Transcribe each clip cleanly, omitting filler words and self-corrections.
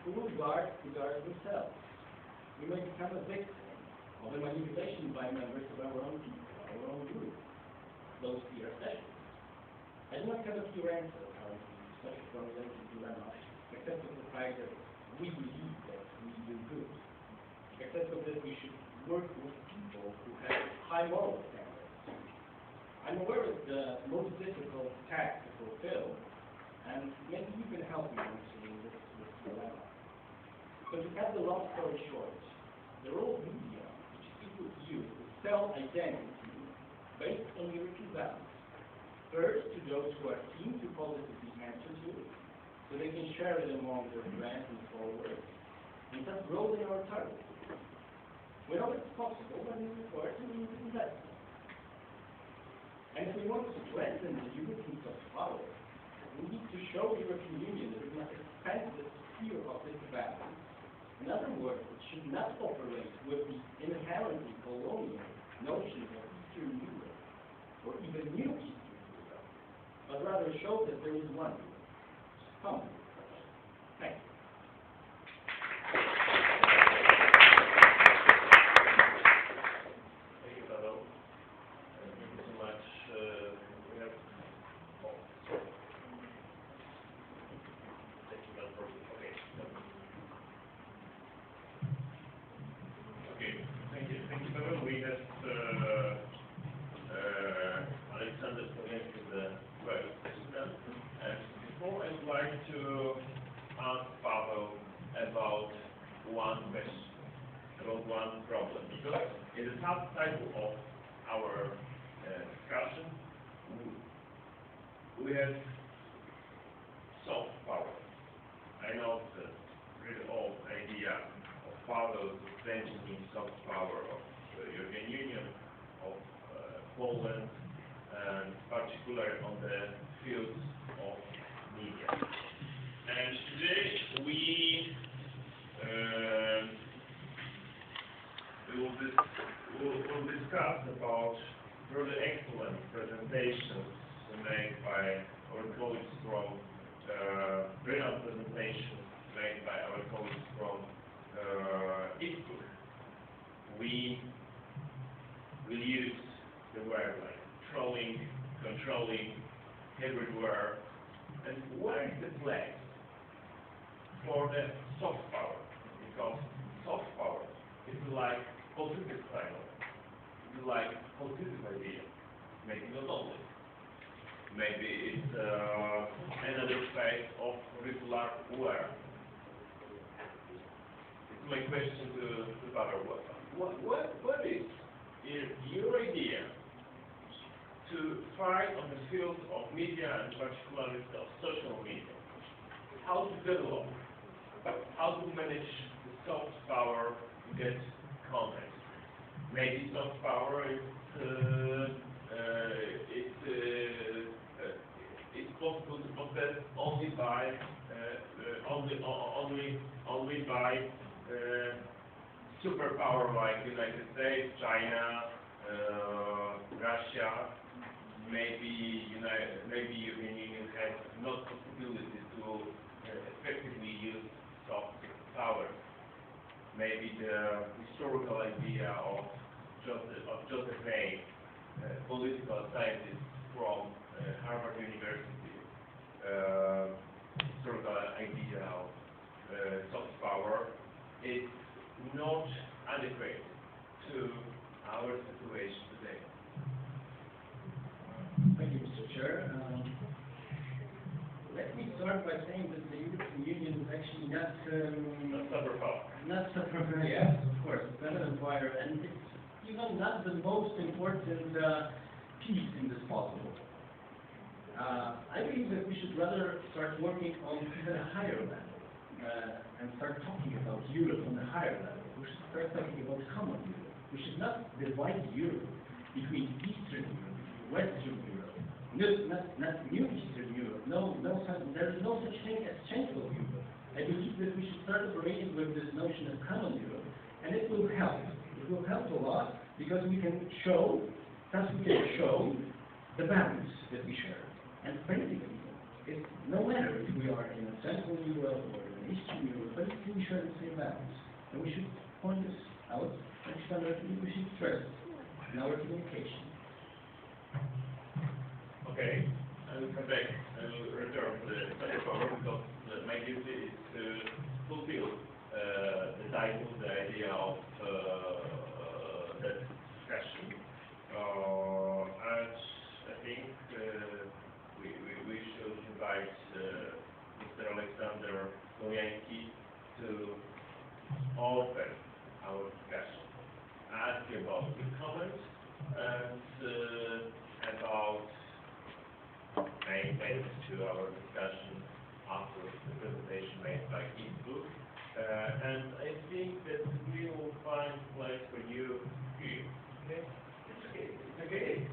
who will guard themselves. We may become a victim of a manipulation by members of our own people, our own group, those here especially. I do not have a clear answer how such a formulation dilemma, except for the fact that we believe that we do good, except for that we should work with people who have high moral standards. I'm aware it's the most difficult task to fulfill, and maybe you can help me answering this dilemma. So to cut the long story short, the role of media, which people use, is self-identity based on European values. First, to those who are keen to positively answer to it, so they can share it among their friends and followers, and thus grow in our target. We know it's possible, but it requires a new investment. And if we want to strengthen the European soft power, we need to show the European Union that it must expand the sphere of its values. In other words, it should not operate with the inherently colonial notions of Eastern Europe, or even New Eastern Europe, but rather show that there is one Europe, common Europe. Thank you. Thank you, Paweł. Thank you so much. We have technical problem. Okay. Okay. Thank you, Paweł. We have Alexander Stronę, the first president. And before, I'd like to ask Paweł about one question, about one problem, because in the subtitle of our discussion, we have soft power. I know the really old idea of Paweł mentioning soft power of the European Union, of Poland, and particularly on the field of media. And today we will discuss about really excellent presentations made by our colleagues from brilliant presentations made by our colleagues from Pepiczków. We will use the word like trolling, controlling, everywhere, and where is the place for the soft power? Because soft power is like positive title, it's like positive idea, maybe not only. Maybe it's another phase of regular war. It's my question to Paweł. What is your idea to fight on the field of media and particularly of social media? How to develop, how to manage the soft power to get content? Maybe soft power is it's possible to possess only by superpower like United States, China, Russia. Maybe European Union has not possibility to effectively use soft power. Maybe the historical idea of Joseph A., political scientist from Harvard University, historical idea of soft power is not adequate to our situation today. Thank you, Mr. Chair. Let me start by saying that the European Union is actually not superpower. Not superpower. Yes, of course, it's not an empire, and it's even not the most important piece in this puzzle. I believe that we should rather start working on even a higher level and start talking about Europe on a higher level. We should start talking about common Europe. We should not divide Europe between Eastern Europe, Western Europe, not New Eastern Europe. There is no such thing as Central Europe. I believe that we should start operating with this notion of common Europe, and it will help. It will help a lot because we can show the values that we share. And basically, no matter if we are in a Central Europe or in Eastern Europe, but we share the same values. And we should point this out, and we should stress in our communication. Okay, I will come back, I will return to the study power because my duty is to fulfill the title, the idea of that discussion. And I think we should invite Mr. Alexander Wojanski to open our discussion, ask about his comments and about main events to our discussion after the presentation made by his book. And I think that we will find place for you here. Okay? It's okay. It's okay.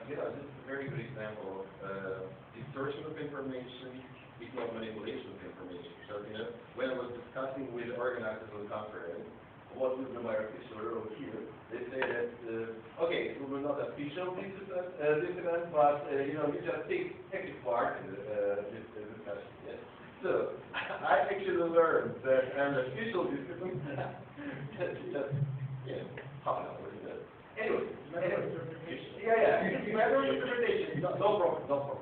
Yeah, this is a very good example of distortion of information, if not manipulation of information. So, you know, when I was discussing with the organizers of the conference, what would be my official role here, they say that, okay, we will not official dissident, but, you know, you just take part in this discussion. Yes. So, I actually learned that an official dissident, just, yeah, half an hour. Anyway, it's matter of interpretation. No problem.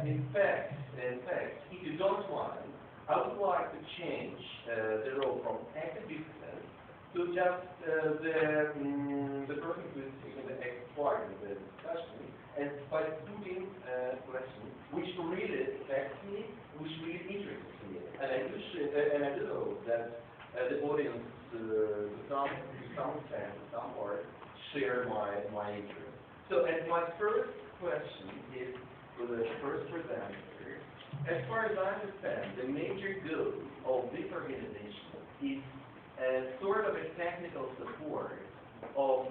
In fact, if you don't mind, I would like to change the role from active dissident to just the person who is taking the active part in the discussion, and by putting a question which really affects me, which really interests me, and I do know that the audience, to some extent, to some part, share my interest. So, and my first question is for the first presenter. As far as I understand, the major goal of this organization is a sort of a technical support of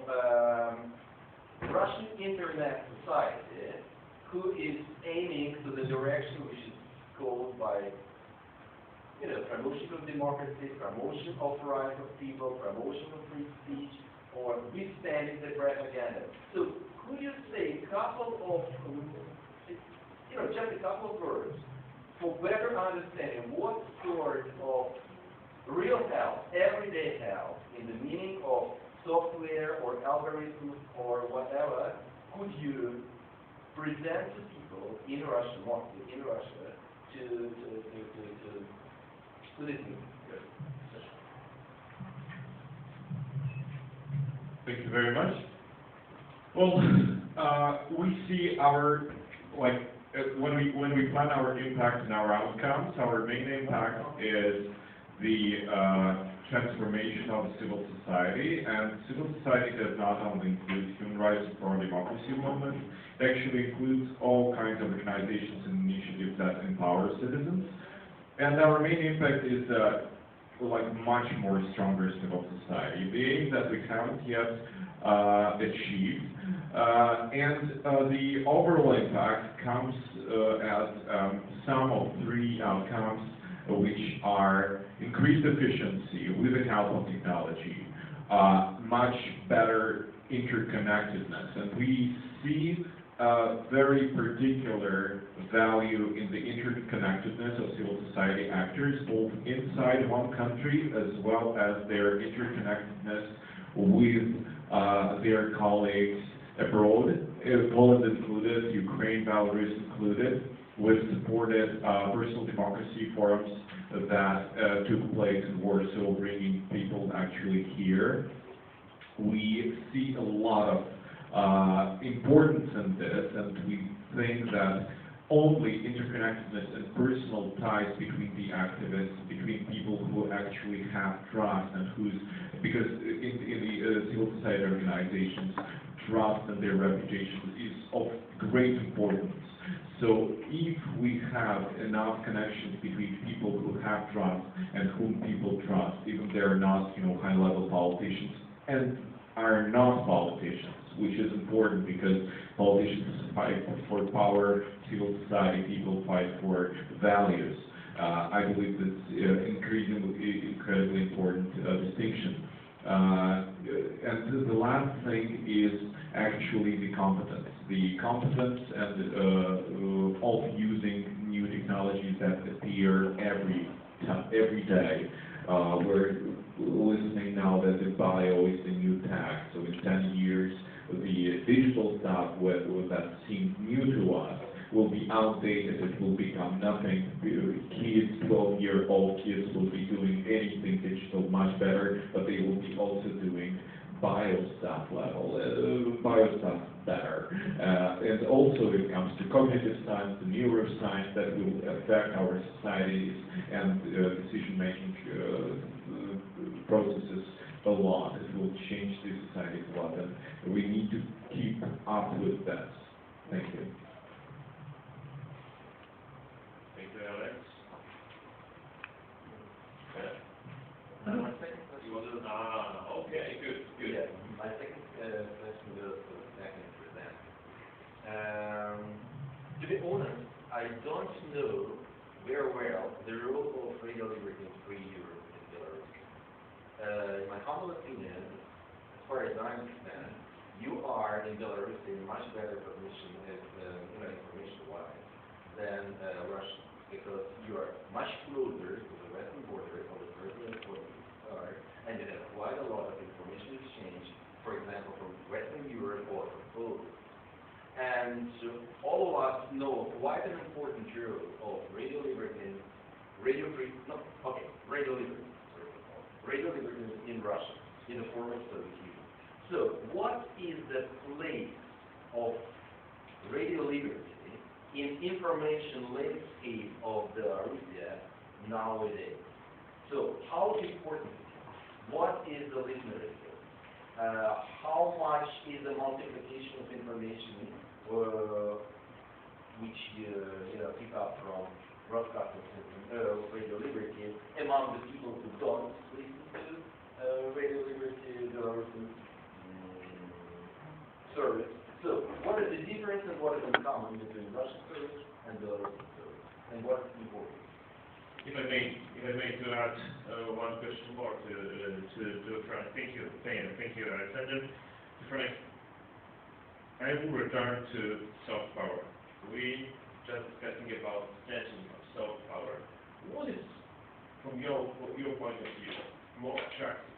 Russian internet society, who is aiming to the direction which is called by, you know, promotion of democracy, promotion of rights of people, promotion of free speech, or withstanding the propaganda. So, could you say a couple of, you know, just a couple of words for better understanding what sort of real help, everyday help, in the meaning of software or algorithms or whatever, could you present to people in Russia, mostly in Russia, to this meeting? Thank you very much. Well, we see our, when we plan our impact and our outcomes, our main impact is the transformation of civil society, and civil society does not only include human rights or democracy movements, it actually includes all kinds of organizations and initiatives that empower citizens. And our main impact is much more stronger civil society. The aim that we haven't yet achieved, and the overall impact comes as sum of three outcomes, which are increased efficiency with the help of technology, much better interconnectedness, and we see very particular value in the interconnectedness of civil society actors, both inside one country as well as their interconnectedness with their colleagues abroad, Poland included, Ukraine, Belarus included. We've supported personal democracy forums that took place in Warsaw, bringing people actually here. We see a lot of importance in this, and we think that only interconnectedness and personal ties between the activists, between people who actually have trust and because in the civil society organizations, trust and their reputation is of great importance. So if we have enough connections between people who have trust and whom people trust, even if they're not, high-level politicians and are not politicians, which is important because politicians fight for power, civil society people fight for values. I believe that's incredibly important distinction. And the last thing is actually the competence. The competence and of using new technology technologies that appear every day. We're listening now that the bio is the new tech, so in 10 years, the digital stuff that seems new to us will be outdated, it will become nothing. Kids, 12-year-old kids will be doing anything digital much better, but they will be also doing bio stuff better. And also it comes to cognitive science, the neuroscience that will affect our societies and decision-making processes a lot. It will change the society a lot, and we need to keep up with that. Thank you. Thank you, Alex. My second question. Okay, good. Yeah, my second question goes to the second presenter. To be honest, I don't know very well the role of radio liberty in free Europe in Belarus. In my humble opinion, as far as I understand, you are in Belarus in much better position as information-wise than Russia, because you are much closer to the western border of the Serbian border, and you have quite a lot of information exchange, for example, from Western Europe or from Poland. And all of us know quite an important role of radio liberty in Russia, in the former Soviet Union. So, what is the place of radio liberty in information landscape of Belarus nowadays? So, how important is it? What is the listenership? How much is the multiplication of information which you pick up from broadcasting system, radio liberty, among the people who don't listen to radio liberty Belarusian service? So, what is the difference and what is in common between Russian service and Belarusian service, and what is important? If I may to add one question more to Frank. Thank you, Alexander. Frank, I will return to soft power. We just discussing about extension of soft power. What is, from your point of view, more attractive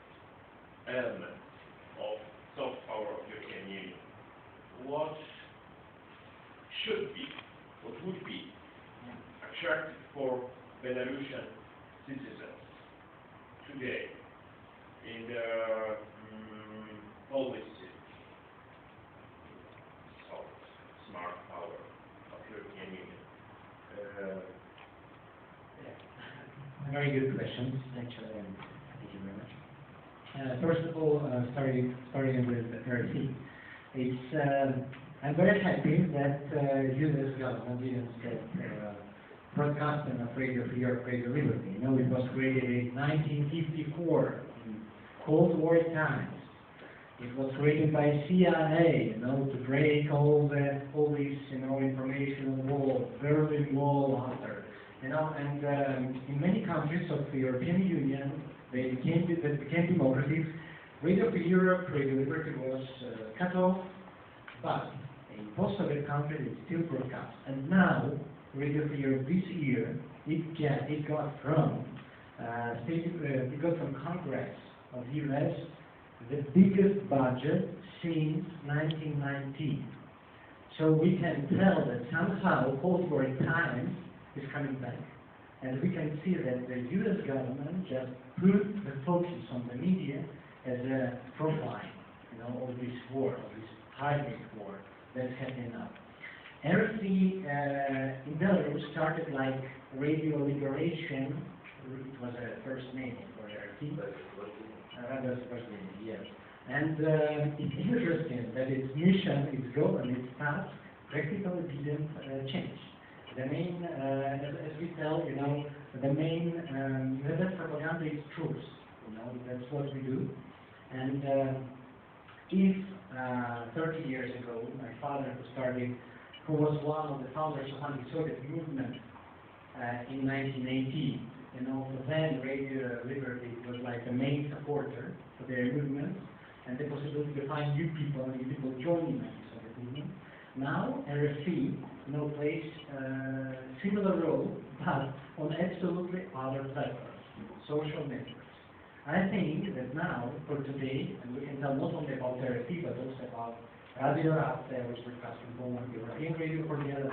element of soft power of European Union? What would be attractive for Belarusian citizens today in the policy of smart power of European Union? Very good questions, actually, and thank you very much. First of all, starting with RC. I'm very happy that U.S. government didn't set broadcasting of Radio Free Europe, Radio Liberty. You know, it was created in 1954 in Cold War times. It was created by CIA, to break all this, information on the wall, Berlin Wall after, and in many countries of the European Union, they became democracies. Radio Free Europe, Radio Liberty was cut off, but in post-Soviet countries it still broadcast. And now, Radio Free Europe this year, it got from Congress of the US the biggest budget since 1919. So we can tell that somehow Cold War time is coming back. And we can see that the US government just put the focus on the media as a profile, of this war, of this hybrid war that's happening now. RFC in Belarus started like Radio Liberation. It was a first name for RFC. Radę, yes. And it's interesting that its mission, its goal, and its task practically didn't change. The main, as we tell, the main, the best propaganda is truth. That's what we do. And if 30 years ago, my father who was one of the founders of anti-Soviet movement in 1980, then Radio Liberty was like the main supporter for their movement, and the possibility to find new people joining the Soviet movement. Now, RFC plays similar role, but on absolutely other platforms, social networks. I think that now, for today, and we can tell not only about RFP, but also about Radio Radę, which we're discussing Poland, European Radio for the other,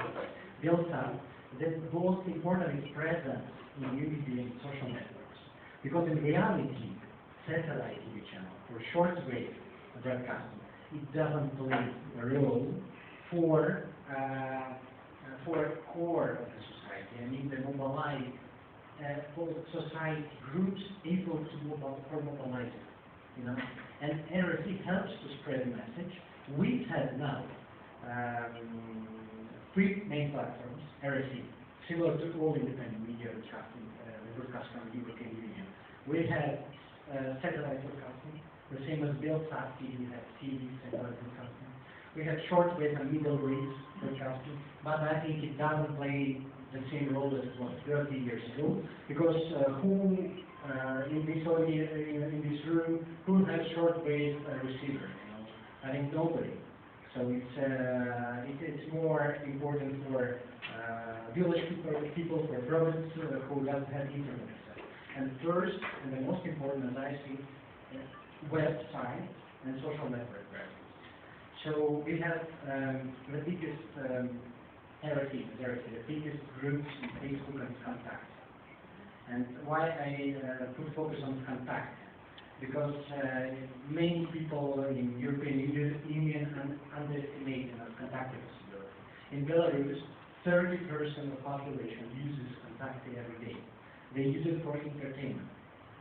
WSZYSTKO, that most important is presence in unity and social networks. Because in reality, satellite TV channel or shortwave broadcasting, it doesn't play a role for a core of the society. I mean, the mobilize for society groups able to mobilize it, you know. And RFP helps to spread the message. We have now three main platforms, RFP, similar to all independent media broadcast from the European Union. We have satellite broadcasting, the same as WSZYSTKO TV, we have TV, satellite broadcasting. We have shortwave and middle wave broadcasting, but I think it doesn't play the same role as it was 30 years ago, because who in this room, who has shortwave receiver? You know? I think nobody. So it's more important for village people, for province who doesn't have internet access. And first, and the most important, as I see, website and social network presence. So we have the biggest RFP, the biggest groups in Facebook and Contact. And why I put focus on Contact? Because many people in European Union underestimate Contact possibility. In Belarus, 30% of population uses Contact every day. They use it for entertainment.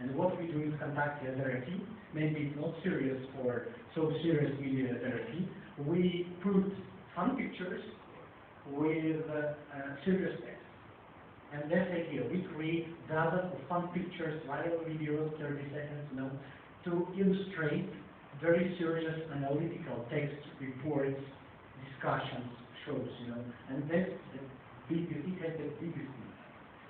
And what we do with Contact as RFP, maybe it's not serious for so serious media as RFP, we put fun pictures with serious text. And that's the idea. We create dozens of fun pictures, viral videos, 30 seconds, you know, to illustrate very serious analytical text reports, discussions, shows, you know. And that's the biggest, it has the biggest need.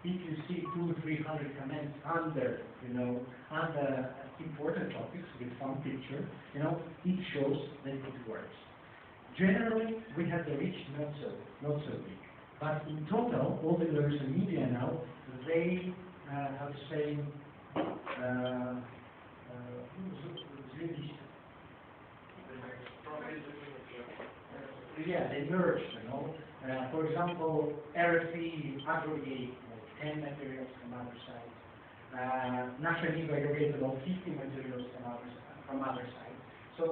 If you see 200-300 comments under, you know, under important topics with fun picture, you know, it shows that it works. Generally, we have the reach not so big. But in total, all the Belarusian media now, they have to say, yeah, they merge, you know. For example, RFP aggregate 10 materials from other sides. National Media aggregate about 50 materials from other sides. So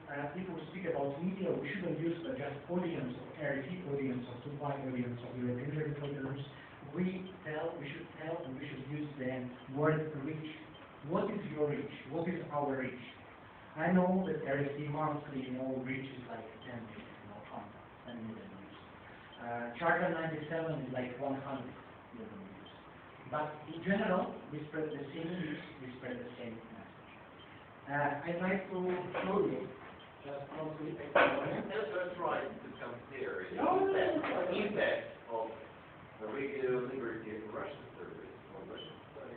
if we speak about media, we shouldn't use just audience of RFP audience of supply audience of European reporters. We should tell, and we should use the word reach. What is your reach? What is our reach? I know that RFP monthly, you know, reach is like 10 million, you know, contacts, 10 million views. Charter 97 is like 100 million views. But in general, we spread the same news, we spread the same message. I'd like to show you just mostly Let's try to compare the impact of the radio liberty Russian service on Russian side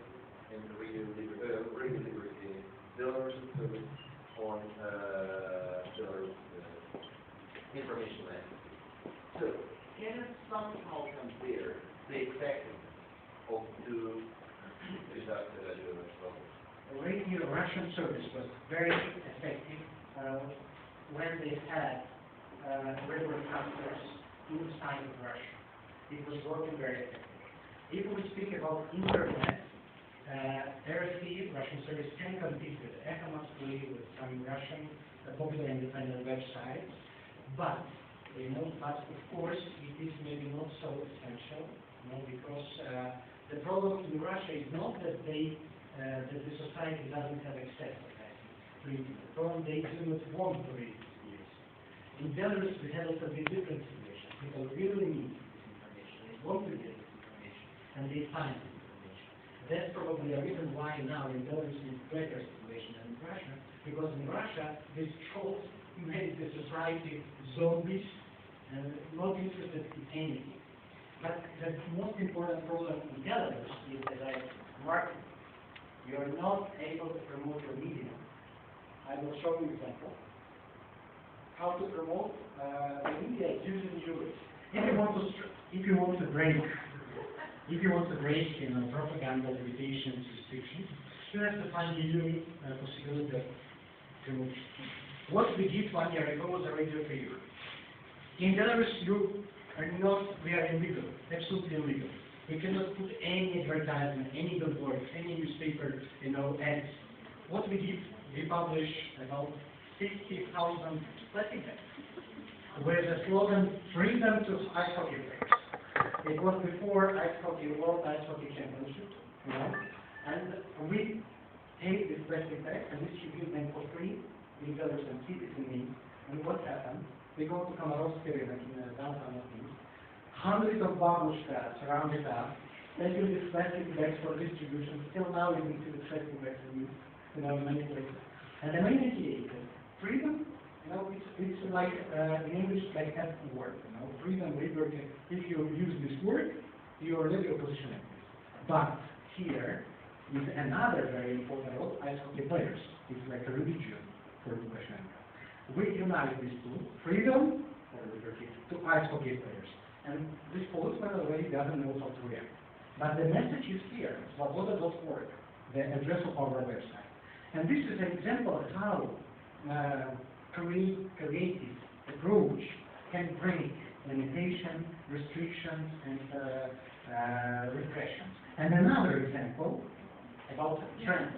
and the radio liberty Belarusian service on Belarus information land. So, can it somehow compare the effectiveness of two conducted radio levels? Radio Russian service was very effective when they had radio broadcasters inside of Russia. It was working very effective. If we speak about internet, RFP, Russian service, can compete with Echo Moskwy, with some Russian popular independent websites, but you know, but of course it is maybe not so essential, you know, because the problem in Russia is not that that the society doesn't have access to it. The problem they do not want to read this. In Belarus, we have also a different situation. People really need this information. They want to get this information, and they find this information. That's probably a reason why now in Belarus is better situation than in Russia, because in Russia, this shows made the society zombies and not interested in anything. But the most important problem in Belarus is that marketing. You are not able to promote your media. I will show you an example. How to promote the media using Jewish. If you want to break, propaganda, limitations, restrictions, you have to find a new possibility to move. What we did 1 year ago was a Radio for Europe. In Belarus, we are illegal, absolutely illegal. We cannot put any advertisement, any billboard, any newspaper, ads. What we did, we published about 60,000 plastic bags with the slogan, freedom to ice hockey players. It was before World Ice Hockey Championship, and we take this plastic bag and distribute them for free in Belarus and cities in Minsk. And what happened? We go to Komarovsky River in downtown of Minsk. Hundreds of babushkas surrounded us, taking these plastic bags for distribution. Still now you can see the plastic bags in many places. And the main idea is freedom. It's like in English, like F word. Freedom, liberty. If you use this word, you are really opposition. But here is another very important role: ice hockey players. It's like a religion for Lukashenko. We unite these two: freedom or liberty to ice hockey players. And this policeman already doesn't know how to react. But the message is here: svoboda.org, the address of our website. And this is an example of how creative approach can break limitation, restrictions, and repressions. And another example about trends.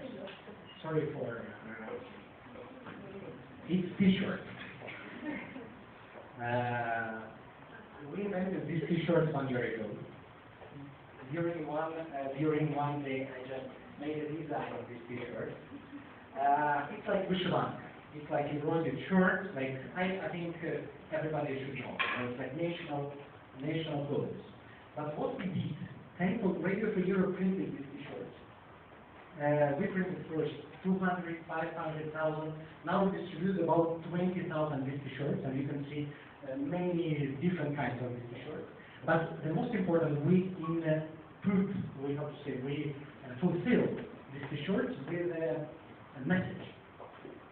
Sorry for it's T-shirt. We invented these T-shirts 1 year ago. During one day, I just made a design of this T-shirt. It's like WSZYSTKO. It's like embroidered shirt, like I think everybody should know. It's like national clothes. But what we did, thankful Radio for Europe printed these T-shirts. We printed first 200, 500,000. Now we distribute about 20,000 these T-shirts, and you can see many different kinds of these T-shirts. But the most important, we fulfill these T-shirts with a message.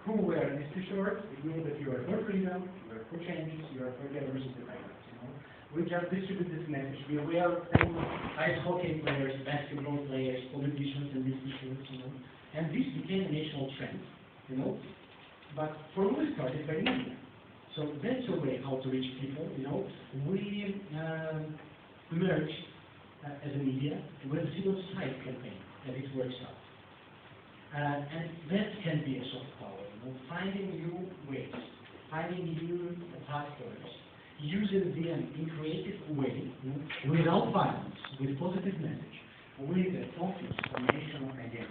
Who wear these T-shirts? It means that you are for freedom, you are for changes, you are for diversity rights. We just distribute this message. We wear ice hockey players, basketball players, politicians, and these T-shirts. And this became a national trend. But formally started by media. So that's a way how to reach people. We merged as a media with a civil society campaign at its workshop. And that can be a soft power, finding new ways, finding new pathways, using them in creative way, without violence, with positive message, with a focus on national identity.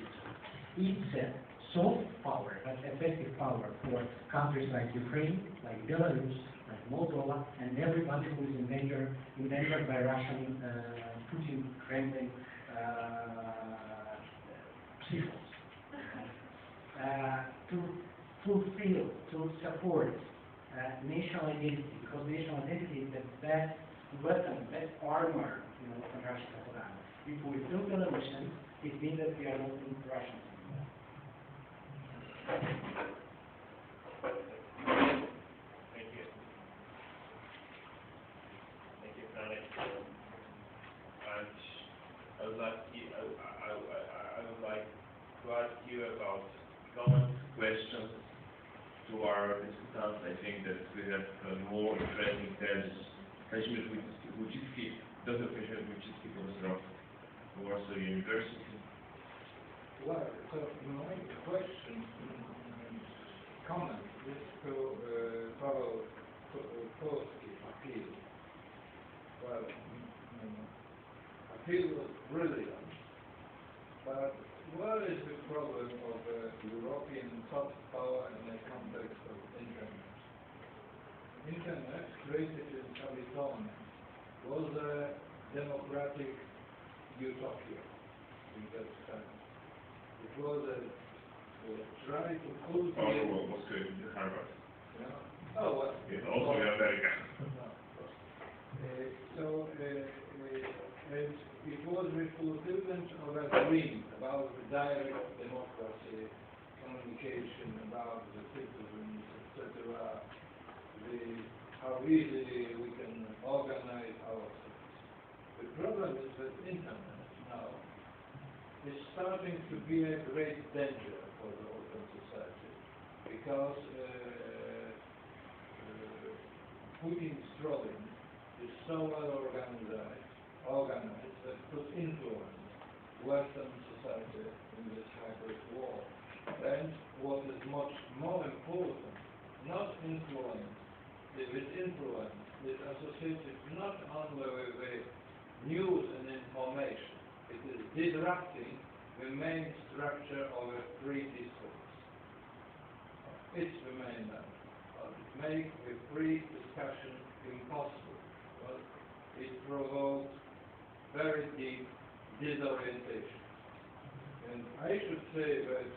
It's a soft power, but effective power for countries like Ukraine, like Belarus, like Moldova, and everybody who is endangered by Russian Putin, Kremlin, psychos. To fulfill, to support national identity, because national identity is the best weapon, best armor, from Russian propaganda. If we feel Belarusian, it means that we are not Russians anymore. Thank you. Thank you, Franek. And I would like to ask you about common questions to our discussants. I think that we have more interesting terms. We'dzimy WSZYSTKO, Dr. WSZYSTKO professor of Warsaw University. Well, so my question, comment is to POLSCE appeal. Well, appeal was brilliant, but what is the problem of European soft power in the context of Internet? Internet, created in California, was a democratic utopia in that time. It was a try to cultivate... Also was created in Harvard. Yeah. Oh, what? It's also in America. And it was the fulfillment of a dream about direct democracy, communication, about the citizens, etc. How easily we can organize ourselves. The problem is that internet now is starting to be a great danger for the open society, because Putin's trolling is so well organized that could influence Western society in this hybrid war. And what is much more important, not influence, if it influence is associated not only with the news and information, it is disrupting the main structure of a free discourse. It's the main matter. It makes the free discussion impossible. But it provokes very deep disorientation. And I should say that